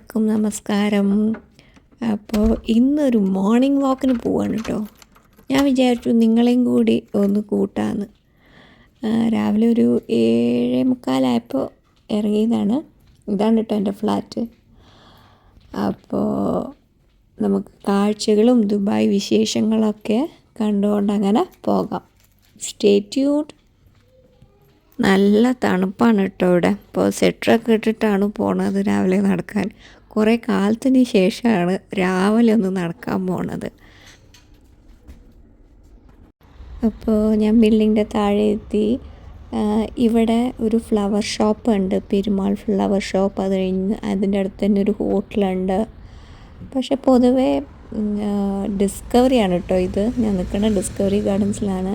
എല്ലാവർക്കും നമസ്കാരം. അപ്പോൾ ഇന്നൊരു മോർണിംഗ് വാക്കിന് പോവാണ് കേട്ടോ. ഞാൻ വിചാരിച്ചു നിങ്ങളെയും കൂടി ഒന്ന് കൂട്ടാമെന്ന്. രാവിലെ ഒരു 7:45 ഇറങ്ങിയതാണ്. ഇതാണ് കേട്ടോ എൻ്റെ ഫ്ലാറ്റ്. അപ്പോൾ നമുക്ക് കാഴ്ചകളും ദുബായ് വിശേഷങ്ങളൊക്കെ കണ്ടുകൊണ്ട് അങ്ങനെ പോകാം. Stay tuned. നല്ല തണുപ്പാണ് കേട്ടോ ഇവിടെ. ഇപ്പോൾ സ്വെറ്ററൊക്കെ ഇട്ടിട്ടാണ് പോണത് രാവിലെ നടക്കാൻ. കുറേ കാലത്തിന് ശേഷമാണ് രാവിലെ ഒന്ന് നടക്കാൻ പോണത്. അപ്പോൾ ഞാൻ ബിൽഡിങ്ങിൻ്റെ താഴെ എത്തി. ഇവിടെ ഒരു ഫ്ലവർ ഷോപ്പ് ഉണ്ട്, പെരുമാൾ ഫ്ലവർ ഷോപ്പ്. അത് കഴിഞ്ഞ് അതിൻ്റെ അടുത്ത് തന്നെ ഒരു ഹോട്ടലുണ്ട്. പക്ഷെ പൊതുവേ ഡിസ്കവറിയാണ് കേട്ടോ ഇത്. ഞാൻ നിൽക്കുന്ന ഡിസ്കവറി ഗാർഡൻസിലാണ്.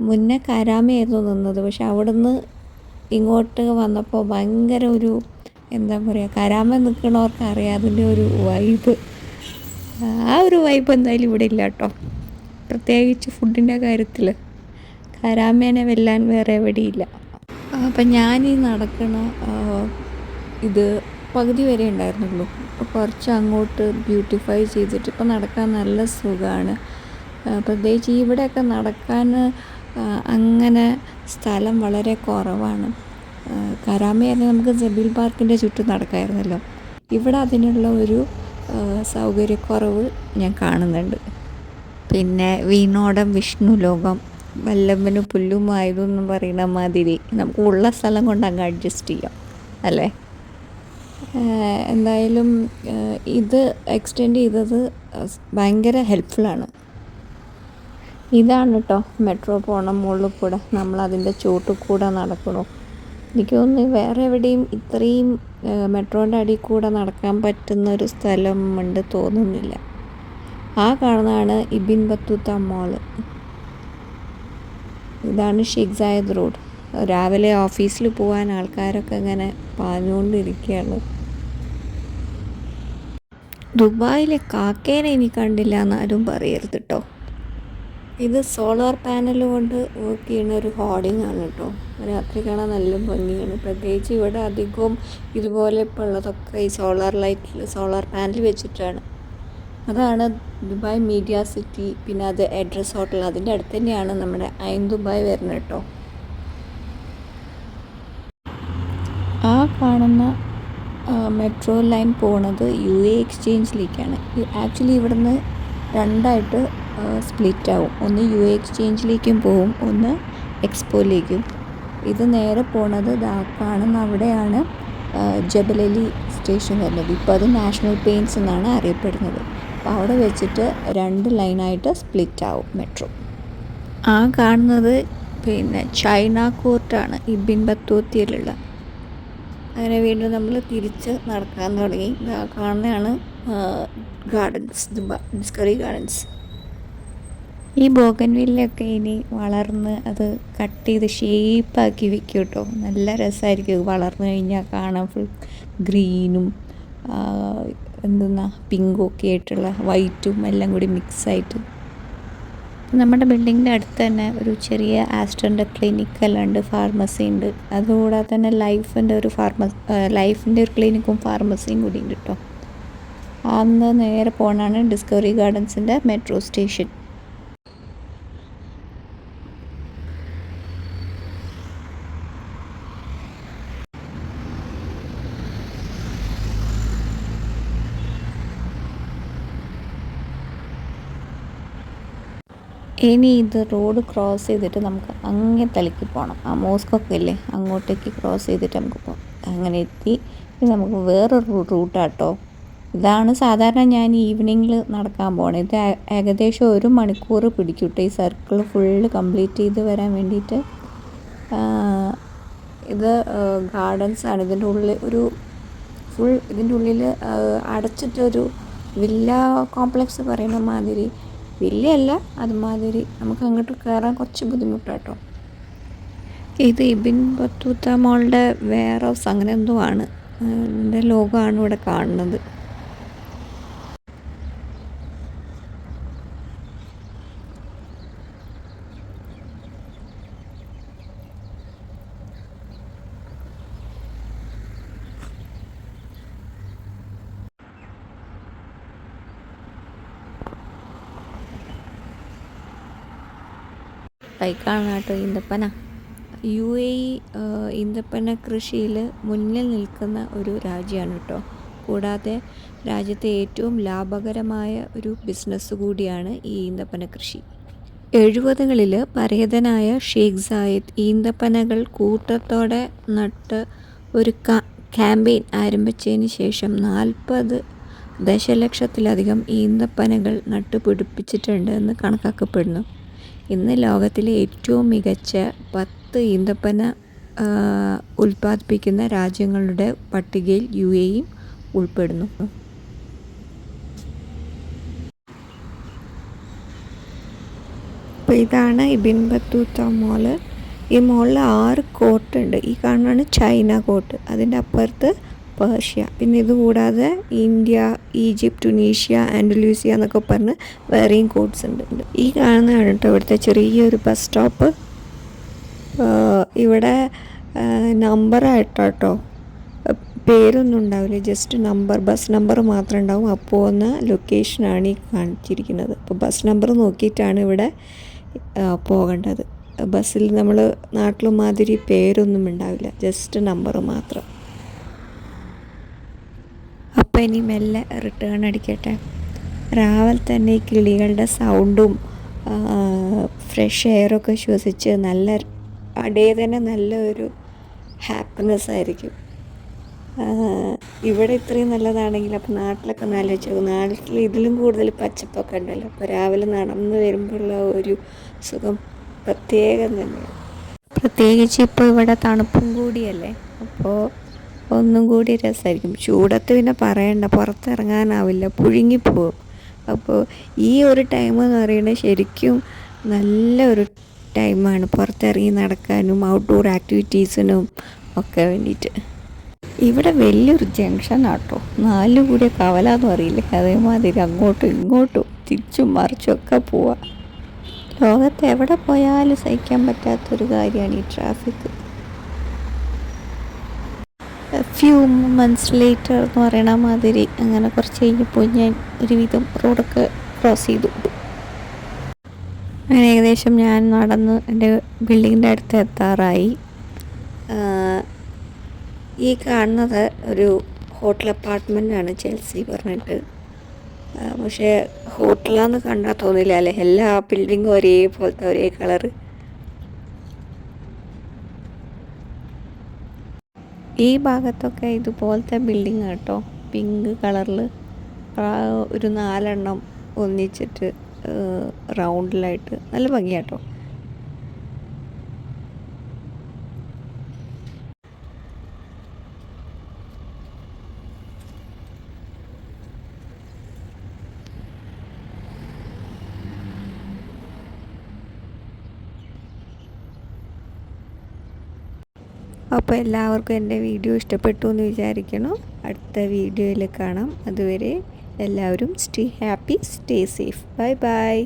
മുന്നേ കരാമയായിരുന്നു നിന്നത്. പക്ഷെ അവിടുന്ന് ഇങ്ങോട്ട് വന്നപ്പോൾ ഭയങ്കര ഒരു എന്താ പറയുക, കരാമ നിൽക്കണവർക്ക് അറിയാം അതിൻ്റെ ഒരു വൈബ്. ആ ഒരു വൈബ് എന്തായാലും ഇവിടെ ഇല്ല കേട്ടോ. പ്രത്യേകിച്ച് ഫുഡിൻ്റെ കാര്യത്തിൽ കരാമേനെ വെല്ലാൻ വേറെ എവിടെയില്ല. അപ്പം ഞാനീ നടക്കണ ഇത് പകുതി വരെ ഉണ്ടായിരുന്നുള്ളൂ. അപ്പോൾ കുറച്ച് അങ്ങോട്ട് ബ്യൂട്ടിഫൈ ചെയ്തിട്ട് ഇപ്പോൾ നടക്കാൻ നല്ല സുഖമാണ്. പ്രത്യേകിച്ച് ഇവിടെയൊക്കെ നടക്കാൻ അങ്ങനെ സ്ഥലം വളരെ കുറവാണ്. കരാമയായിരുന്നു നമുക്ക് ജബീൽ പാർക്കിൻ്റെ ചുറ്റും നടക്കാമായിരുന്നല്ലോ. ഇവിടെ അതിനുള്ള ഒരു സൗകര്യക്കുറവ് ഞാൻ കാണുന്നുണ്ട്. പിന്നെ വീണോടം വിഷ്ണു ലോകം വല്ലഭന് പുല്ലുമായതെന്ന് പറയുന്ന മാതിരി നമുക്ക് ഉള്ള സ്ഥലം കൊണ്ട് അങ്ങ് അഡ്ജസ്റ്റ് ചെയ്യാം അല്ലേ. എന്തായാലും ഇത് എക്സ്റ്റെൻഡ് ചെയ്തത് ഭയങ്കര ഹെൽപ്ഫുള്ളാണ്. ഇതാണ് കേട്ടോ മെട്രോ പോണ മുകളിൽ കൂടെ നമ്മളതിൻ്റെ ചോട്ടിൽ കൂടെ നടക്കണു. എനിക്ക് തോന്നുന്നു വേറെ എവിടെയും ഇത്രയും മെട്രോൻ്റെ അടിയിൽ കൂടെ നടക്കാൻ പറ്റുന്ന ഒരു സ്ഥലം ഉണ്ട് തോന്നുന്നില്ല. ആ കാണുന്നതാണ് ഇബിൻ ബത്തൂത്ത മോള്. ഇതാണ് ഷെയ്ഖ് സായദ് റോഡ്. രാവിലെ ഓഫീസിൽ പോകാൻ ആൾക്കാരൊക്കെ ഇങ്ങനെ പാഞ്ഞുകൊണ്ടിരിക്കുകയാണ്. ദുബായിലെ കാക്കേനെ ഇനി കണ്ടില്ല എന്നാരും പറയരുത് കേട്ടോ. ഇത് സോളാർ പാനൽ കൊണ്ട് വർക്ക് ചെയ്യുന്ന ഒരു ഹോർഡിംഗ് ആണ് കേട്ടോ. രാത്രി കാണാൻ നല്ല ഭംഗിയാണ്. പ്രത്യേകിച്ച് ഇവിടെ അധികവും ഇതുപോലെ ഇപ്പോൾ ഉള്ളതൊക്കെ ഈ സോളാർ പാനൽ വെച്ചിട്ടാണ്. അതാണ് ദുബായ് മീഡിയ സിറ്റി. പിന്നെ അത് അഡ്രസ് ഹോട്ടൽ, അതിൻ്റെ അടുത്ത് തന്നെയാണ് നമ്മുടെ ഐൻ ദുബായ് വരുന്നത് കേട്ടോ. ആ കാണുന്ന മെട്രോ ലൈൻ പോണത് UAE എക്സ്ചേഞ്ചിലേക്കാണ്. ആക്ച്വലി ഇവിടുന്ന് രണ്ടായിട്ട് സ്പ്ലിറ്റ് ആവും. ഒന്ന് UAE എക്സ്ചേഞ്ചിലേക്കും പോവും, ഒന്ന് എക്സ്പോയിലേക്കും. ഇത് നേരെ പോണത് കാണുന്ന അവിടെയാണ് ജബലലി സ്റ്റേഷൻ വരുന്നത്. ഇപ്പോൾ അത് നാഷണൽ പെയിൻറ്റ്സ് എന്നാണ് അറിയപ്പെടുന്നത്. അപ്പോൾ അവിടെ വെച്ചിട്ട് 2 ലൈനായിട്ട് സ്പ്ലിറ്റ് ആവും മെട്രോ. ആ കാണുന്നത് പിന്നെ ചൈന കോർട്ടാണ് ഇബിൻ ബത്തൂത്തിയിലുള്ള. അങ്ങനെ വീണ്ടും നമ്മൾ തിരിച്ച് നടക്കാൻ തുടങ്ങി. കാണുന്നതാണ് ഗാർഡൻസ്, ഡിസ്കവറി ഗാർഡൻസ്. ഈ ബോഗൻവില്ലയൊക്കെ ഇനി വളർന്ന് അത് കട്ട് ചെയ്ത് ഷേപ്പാക്കി വെക്കും കേട്ടോ. നല്ല രസമായിരിക്കും വളർന്നു കഴിഞ്ഞാൽ കാണാൻ. ഫുൾ ഗ്രീനും പിങ്കും ഒക്കെ ആയിട്ടുള്ള വൈറ്റും എല്ലാം കൂടി മിക്സായിട്ട്. നമ്മുടെ ബിൽഡിങ്ങിൻ്റെ അടുത്ത് തന്നെ ഒരു ചെറിയ ആസ്ട്രൻ്റെ ക്ലിനിക്കെല്ലാം ഉണ്ട്, ഫാർമസി ഉണ്ട്. അതുകൂടാതെ തന്നെ ലൈഫിൻ്റെ ഒരു ക്ലിനിക്കും ഫാർമസിയും കൂടി ഉണ്ട് കേട്ടോ. അന്ന് നേരെ പോകണതാണ് ഡിസ്കവറി ഗാർഡൻസിൻ്റെ മെട്രോ സ്റ്റേഷൻ. ഇനി ഇത് റോഡ് ക്രോസ് ചെയ്തിട്ട് നമുക്ക് അങ്ങേ തലയ്ക്ക് പോകണം. ആ മോസ്കൊക്കെ ഇല്ലേ, അങ്ങോട്ടേക്ക് ക്രോസ് ചെയ്തിട്ട് നമുക്ക് പോകാം. അങ്ങനെ എത്തി. ഇത് നമുക്ക് വേറൊരു റൂട്ടാട്ടോ. ഇതാണ് സാധാരണ ഞാൻ ഈവനിങ്ങിൽ നടക്കാൻ പോകണം. ഇത് ഏകദേശം 1 മണിക്കൂർ പിടിക്കും കേട്ടോ ഈ സർക്കിൾ ഫുള്ള് കംപ്ലീറ്റ് ചെയ്ത് വരാൻ വേണ്ടിയിട്ട്. ഇത് ഗാർഡൻസാണ്. ഇതിൻ്റെ ഉള്ളിൽ ഇതിൻ്റെ ഉള്ളിൽ അടച്ചിട്ടൊരു വില്ല കോംപ്ലക്സ് പറയുന്ന മാതിരി. വില്ലയല്ല, അതുമാതിരി. നമുക്ക് അങ്ങോട്ട് കയറാൻ കുറച്ച് ബുദ്ധിമുട്ടാട്ടോ. ഇത് ഇബിൻ ബത്തൂത്ത മോളുടെ വെയർ ഹൗസ് അങ്ങനെ എന്തോ ആണ്. ഇതിൻ്റെ ലോഗോയാണ് ഇവിടെ കാണുന്നത്. തൈക്കാണ് കേട്ടോ ഈന്തപ്പന. UAE ഈന്തപ്പന കൃഷിയിൽ മുന്നിൽ നിൽക്കുന്ന ഒരു രാജ്യമാണ് കേട്ടോ. കൂടാതെ രാജ്യത്തെ ഏറ്റവും ലാഭകരമായ ഒരു ബിസിനസ് കൂടിയാണ് ഈ ഈന്തപ്പന കൃഷി. 70കളിൽ പരേതനായ ഷെയ്ഖ് സായിദ് ഈന്തപ്പനകൾ കൂട്ടത്തോടെ നട്ട് ഒരു ക്യാമ്പയിൻ ആരംഭിച്ചതിന് ശേഷം 40 ദശലക്ഷത്തിലധികം ഈന്തപ്പനകൾ നട്ടുപിടിപ്പിച്ചിട്ടുണ്ട് എന്ന് കണക്കാക്കപ്പെടുന്നു. ഇന്ന് ലോകത്തിലെ ഏറ്റവും മികച്ച 10 ഈന്തപ്പന ഉൽപ്പാദിപ്പിക്കുന്ന രാജ്യങ്ങളുടെ പട്ടികയിൽ UAE ഉൾപ്പെടുന്നു. അപ്പോൾ ഇതാണ് ഇബിൻ ബത്തൂത്ത മോള്. ഈ മോളിൽ 6 കോട്ടുണ്ട്. ഈ കാണുന്നതാണ് ചൈന കോട്ട്, അതിൻ്റെ അപ്പുറത്ത് പേർഷ്യ, പിന്നെ ഇത് കൂടാതെ ഇന്ത്യ, ഈജിപ്റ്റ്, ടുണീഷ്യ, ആൻഡലൂസിയ എന്നൊക്കെ പറഞ്ഞ് വേറെയും കോഡ്സ് ഉണ്ട്. ഈ കാണുന്നതാണ് കേട്ടോ ഇവിടുത്തെ ചെറിയൊരു ബസ് സ്റ്റോപ്പ്. ഇവിടെ നമ്പറായിട്ടോ പേരൊന്നും ഉണ്ടാവില്ല, ജസ്റ്റ് നമ്പർ, ബസ് നമ്പർ മാത്രം ഉണ്ടാവും. അപ്പോൾ പോകുന്ന ലൊക്കേഷനാണ് ഈ കാണിച്ചിരിക്കുന്നത്. അപ്പോൾ ബസ് നമ്പർ നോക്കിയിട്ടാണ് ഇവിടെ പോകേണ്ടത്. ബസ്സിൽ നമ്മൾ നാട്ടിൽ മാതിരി പേരൊന്നും ഉണ്ടാവില്ല, ജസ്റ്റ് നമ്പർ മാത്രം. അപ്പോൾ ഇനി മെല്ലെ റിട്ടേൺ അടിക്കട്ടെ. രാവിലെ തന്നെ ഈ കിളികളുടെ സൗണ്ടും ഫ്രഷ് എയറൊക്കെ ശ്വസിച്ച് നല്ല അടേ തന്നെ നല്ലൊരു ഹാപ്പിനെസ് ആയിരിക്കും. ഇവിടെ ഇത്രയും നല്ലതാണെങ്കിൽ അപ്പോൾ നാട്ടിലൊക്കെ ആലോചിച്ചു, നാട്ടിൽ ഇതിലും കൂടുതൽ പച്ചപ്പൊക്കെ ഉണ്ടല്ലോ. അപ്പോൾ രാവിലെ നടന്ന് വരുമ്പോഴുള്ള ഒരു സുഖം പ്രത്യേകം തന്നെയാണ്. പ്രത്യേകിച്ച് ഇപ്പോൾ ഇവിടെ തണുപ്പും കൂടിയല്ലേ, അപ്പോൾ ഒന്നും കൂടി രസമായിരിക്കും. ചൂടത്ത് പിന്നെ പറയണ്ട, പുറത്തിറങ്ങാനാവില്ല, പുഴുങ്ങിപ്പോവും. അപ്പോൾ ഈ ഒരു ടൈം എന്ന് പറയുന്നത് ശരിക്കും നല്ലൊരു ടൈമാണ് പുറത്തിറങ്ങി നടക്കാനും ഔട്ട്ഡോർ ആക്ടിവിറ്റീസിനും ഒക്കെ വേണ്ടിയിട്ട്. ഇവിടെ വലിയൊരു ജംഗ്ഷനാട്ടോ, 4 കൂടിയ കവലാന്ന് പറയില്ലേ, അതേമാതിരി അങ്ങോട്ടും ഇങ്ങോട്ടും തിരിച്ചും മറിച്ചും ഒക്കെ പോവാം. ലോകത്ത് എവിടെ പോയാലും സഹിക്കാൻ പറ്റാത്തൊരു കാര്യമാണ് ഈ ട്രാഫിക്. ഫ്യൂ മന്ത്സ് ലേറ്റർ എന്ന് പറയണ മാതിരി അങ്ങനെ കുറച്ച് കഴിഞ്ഞപ്പോൾ ഞാൻ ഒരുവിധം റോഡൊക്കെ ക്രോസ് ചെയ്തു. അങ്ങനെ ഏകദേശം ഞാൻ നടന്ന് എൻ്റെ ബിൽഡിങ്ങിൻ്റെ അടുത്ത് എത്താറായി. ഈ കാണുന്നത് ഒരു ഹോട്ടൽ അപ്പാർട്ട്മെൻറ്റാണ്, ചെൽസി പറഞ്ഞിട്ട്. പക്ഷേ ഹോട്ടലാന്ന് കണ്ടാൽ തോന്നില്ല അല്ലേ, എല്ലാ ബിൽഡിങ്ങും ഒരേപോലത്തെ ഒരേ കളറ്. ഈ ഭാഗത്തൊക്കെ ഇതുപോലത്തെ ബിൽഡിങ് കേട്ടോ, പിങ്ക് കളറിൽ ഒരു 4 എണ്ണം ഒന്നിച്ചിട്ട് റൗണ്ടിലായിട്ട് നല്ല ഭംഗിയാട്ടോ. അപ്പോൾ എല്ലാവർക്കും എൻ്റെ വീഡിയോ ഇഷ്ടപ്പെട്ടു എന്ന് വിചാരിക്കണം. അടുത്ത വീഡിയോയിൽ കാണാം. അതുവരെ എല്ലാവരും stay happy, stay safe. Bye bye.